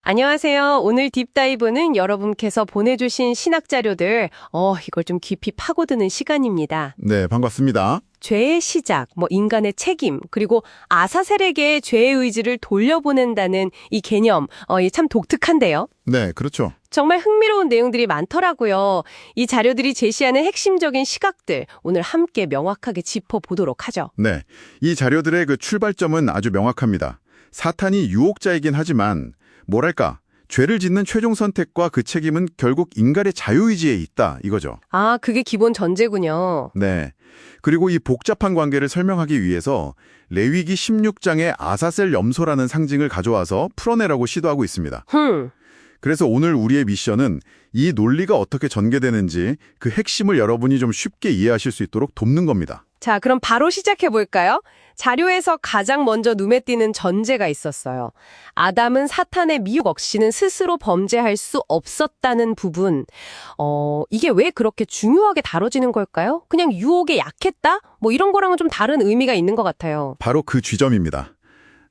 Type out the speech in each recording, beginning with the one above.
안녕하세요. 오늘 딥다이브는 여러분께서 보내주신 신학 자료들, 이걸 좀 깊이 파고드는 시간입니다. 네, 반갑습니다. 죄의 시작, 인간의 책임, 그리고 아사셀에게 죄의 의지를 돌려보낸다는 이 개념, 이게 참 독특한데요. 네, 그렇죠. 정말 흥미로운 내용들이 많더라고요. 이 자료들이 제시하는 핵심적인 시각들, 오늘 함께 명확하게 짚어보도록 하죠. 네, 이 자료들의 그 출발점은 아주 명확합니다. 사탄이 유혹자이긴 하지만 뭐랄까, 죄를 짓는 최종 선택과 그 책임은 결국 인간의 자유의지에 있다, 이거죠. 아, 그게 기본 전제군요. 네, 그리고 이 복잡한 관계를 설명하기 위해서 레위기 16장의 아사셀 염소라는 상징을 가져와서 풀어내라고 시도하고 있습니다. 그래서 오늘 우리의 미션은 이 논리가 어떻게 전개되는지 그 핵심을 여러분이 좀 쉽게 이해하실 수 있도록 돕는 겁니다. 자, 그럼 바로 시작해볼까요? 자료에서 가장 먼저 눈에 띄는 전제가 있었어요. 아담은 사탄의 미혹 없이는 스스로 범죄할 수 없었다는 부분. 이게 왜 그렇게 중요하게 다뤄지는 걸까요? 그냥 유혹에 약했다? 이런 거랑은 좀 다른 의미가 있는 것 같아요. 바로 그 쥐점입니다.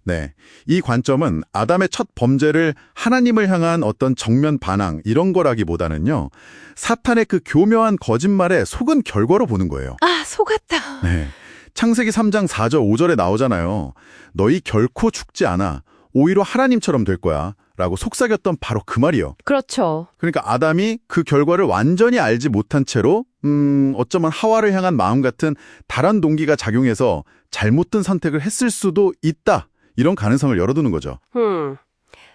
네, 이 관점은 아담의 첫 범죄를 하나님을 향한 어떤 정면 반항 이런 거라기보다는요. 사탄의 그 교묘한 거짓말에 속은 결과로 보는 거예요. 아, 속았다. 네, 창세기 3장 4절 5절에 나오잖아요. 너희 결코 죽지 않아. 오히려 하나님처럼 될 거야. 라고 속삭였던 바로 그 말이요. 그렇죠. 그러니까 아담이 그 결과를 완전히 알지 못한 채로 어쩌면 하와를 향한 마음 같은 다른 동기가 작용해서 잘못된 선택을 했을 수도 있다. 이런 가능성을 열어두는 거죠.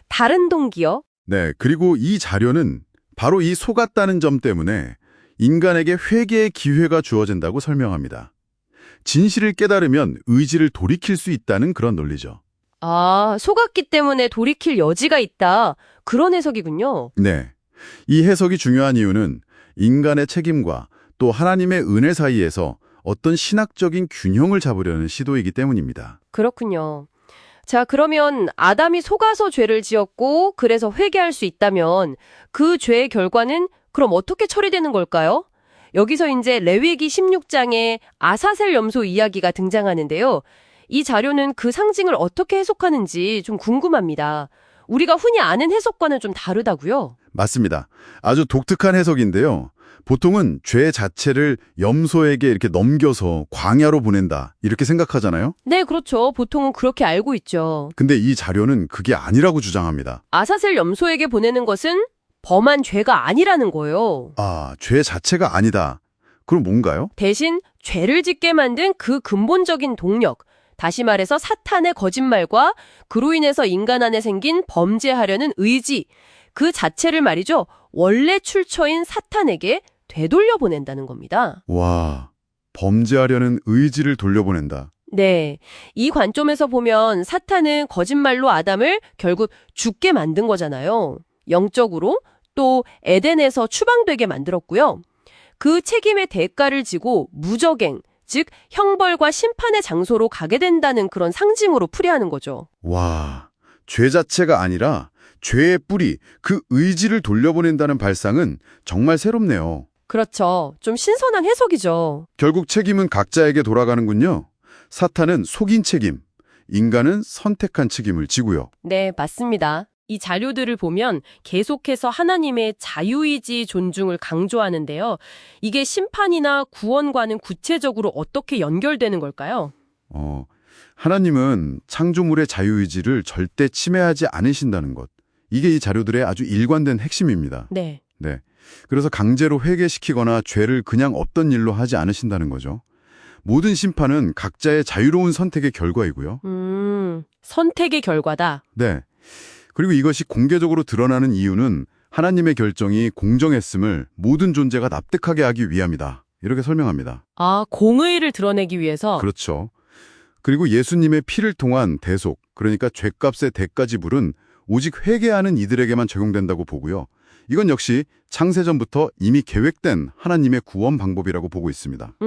다른 동기요? 네, 그리고 이 자료는 바로 이 속았다는 점 때문에 인간에게 회개의 기회가 주어진다고 설명합니다. 진실을 깨달으면 의지를 돌이킬 수 있다는 그런 논리죠. 아, 속았기 때문에 돌이킬 여지가 있다. 그런 해석이군요. 네, 이 해석이 중요한 이유는 인간의 책임과 또 하나님의 은혜 사이에서 어떤 신학적인 균형을 잡으려는 시도이기 때문입니다. 그렇군요. 자, 그러면 아담이 속아서 죄를 지었고 그래서 회개할 수 있다면 그 죄의 결과는 그럼 어떻게 처리되는 걸까요? 여기서 이제 레위기 16장에 아사셀 염소 이야기가 등장하는데요. 이 자료는 그 상징을 어떻게 해석하는지 좀 궁금합니다. 우리가 흔히 아는 해석과는 좀 다르다고요? 맞습니다. 아주 독특한 해석인데요. 보통은 죄 자체를 염소에게 이렇게 넘겨서 광야로 보낸다 이렇게 생각하잖아요. 네, 그렇죠. 보통은 그렇게 알고 있죠. 근데 이 자료는 그게 아니라고 주장합니다. 아사셀 염소에게 보내는 것은 범한 죄가 아니라는 거예요. 아, 죄 자체가 아니다. 그럼 뭔가요? 대신 죄를 짓게 만든 그 근본적인 동력, 다시 말해서 사탄의 거짓말과 그로 인해서 인간 안에 생긴 범죄하려는 의지, 그 자체를 말이죠. 원래 출처인 사탄에게 되돌려 보낸다는 겁니다. 와, 범죄하려는 의지를 돌려보낸다. 네, 이 관점에서 보면 사탄은 거짓말로 아담을 결국 죽게 만든 거잖아요. 영적으로 또 에덴에서 추방되게 만들었고요. 그 책임의 대가를 지고 무적행, 즉 형벌과 심판의 장소로 가게 된다는 그런 상징으로 풀이하는 거죠. 와, 죄 자체가 아니라 죄의 뿌리, 그 의지를 돌려보낸다는 발상은 정말 새롭네요. 그렇죠. 좀 신선한 해석이죠. 결국 책임은 각자에게 돌아가는군요. 사탄은 속인 책임, 인간은 선택한 책임을 지고요. 네, 맞습니다. 이 자료들을 보면 계속해서 하나님의 자유의지 존중을 강조하는데요. 이게 심판이나 구원과는 구체적으로 어떻게 연결되는 걸까요? 하나님은 창조물의 자유의지를 절대 침해하지 않으신다는 것. 이게 이 자료들의 아주 일관된 핵심입니다. 네. 네. 그래서 강제로 회개시키거나 죄를 그냥 없던 일로 하지 않으신다는 거죠. 모든 심판은 각자의 자유로운 선택의 결과이고요. 선택의 결과다. 네. 그리고 이것이 공개적으로 드러나는 이유는 하나님의 결정이 공정했음을 모든 존재가 납득하게 하기 위함이다. 이렇게 설명합니다. 아, 공의를 드러내기 위해서? 그렇죠. 그리고 예수님의 피를 통한 대속, 그러니까 죄값의 대가 지불은 오직 회개하는 이들에게만 적용된다고 보고요. 이건 역시 창세전부터 이미 계획된 하나님의 구원 방법이라고 보고 있습니다.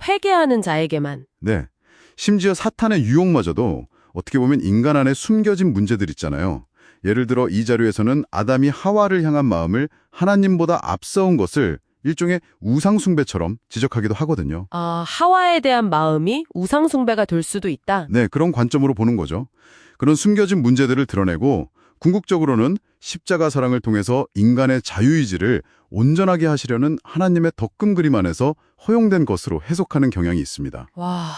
회개하는 자에게만. 네. 심지어 사탄의 유혹마저도 어떻게 보면 인간 안에 숨겨진 문제들 있잖아요. 예를 들어 이 자료에서는 아담이 하와를 향한 마음을 하나님보다 앞서온 것을 일종의 우상숭배처럼 지적하기도 하거든요. 아, 하와에 대한 마음이 우상숭배가 될 수도 있다? 네, 그런 관점으로 보는 거죠. 그런 숨겨진 문제들을 드러내고 궁극적으로는 십자가 사랑을 통해서 인간의 자유의지를 온전하게 하시려는 하나님의 덕금 그림 안에서 허용된 것으로 해석하는 경향이 있습니다. 와,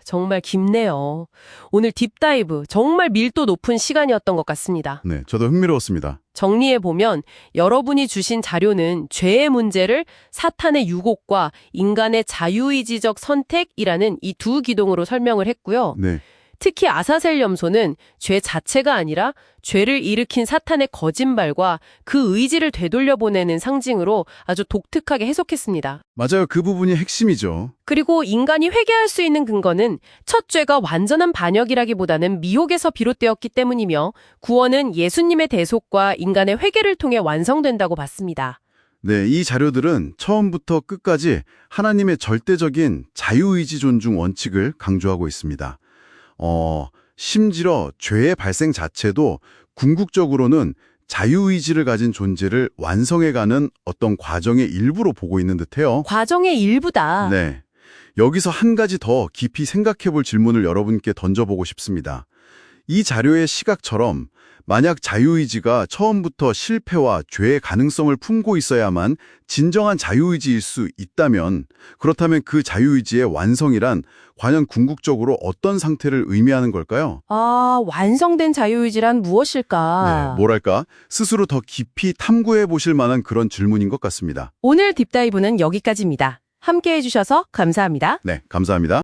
정말 깊네요. 오늘 딥다이브 정말 밀도 높은 시간이었던 것 같습니다. 네, 저도 흥미로웠습니다. 정리해보면 여러분이 주신 자료는 죄의 문제를 사탄의 유혹과 인간의 자유의지적 선택이라는 이 두 기둥으로 설명을 했고요. 네, 특히 아사셀 염소는 죄 자체가 아니라 죄를 일으킨 사탄의 거짓말과 그 의지를 되돌려보내는 상징으로 아주 독특하게 해석했습니다. 맞아요. 그 부분이 핵심이죠. 그리고 인간이 회개할 수 있는 근거는 첫 죄가 완전한 반역이라기보다는 미혹에서 비롯되었기 때문이며 구원은 예수님의 대속과 인간의 회개를 통해 완성된다고 봤습니다. 네, 이 자료들은 처음부터 끝까지 하나님의 절대적인 자유의지 존중 원칙을 강조하고 있습니다. 심지어 죄의 발생 자체도 궁극적으로는 자유의지를 가진 존재를 완성해가는 어떤 과정의 일부로 보고 있는 듯해요. 과정의 일부다. 네. 여기서 한 가지 더 깊이 생각해 볼 질문을 여러분께 던져보고 싶습니다. 이 자료의 시각처럼 만약 자유의지가 처음부터 실패와 죄의 가능성을 품고 있어야만 진정한 자유의지일 수 있다면 그렇다면 그 자유의지의 완성이란 과연 궁극적으로 어떤 상태를 의미하는 걸까요? 아, 완성된 자유의지란 무엇일까? 네, 뭐랄까 스스로 더 깊이 탐구해 보실 만한 그런 질문인 것 같습니다. 오늘 딥다이브는 여기까지입니다. 함께 해주셔서 감사합니다. 네, 감사합니다.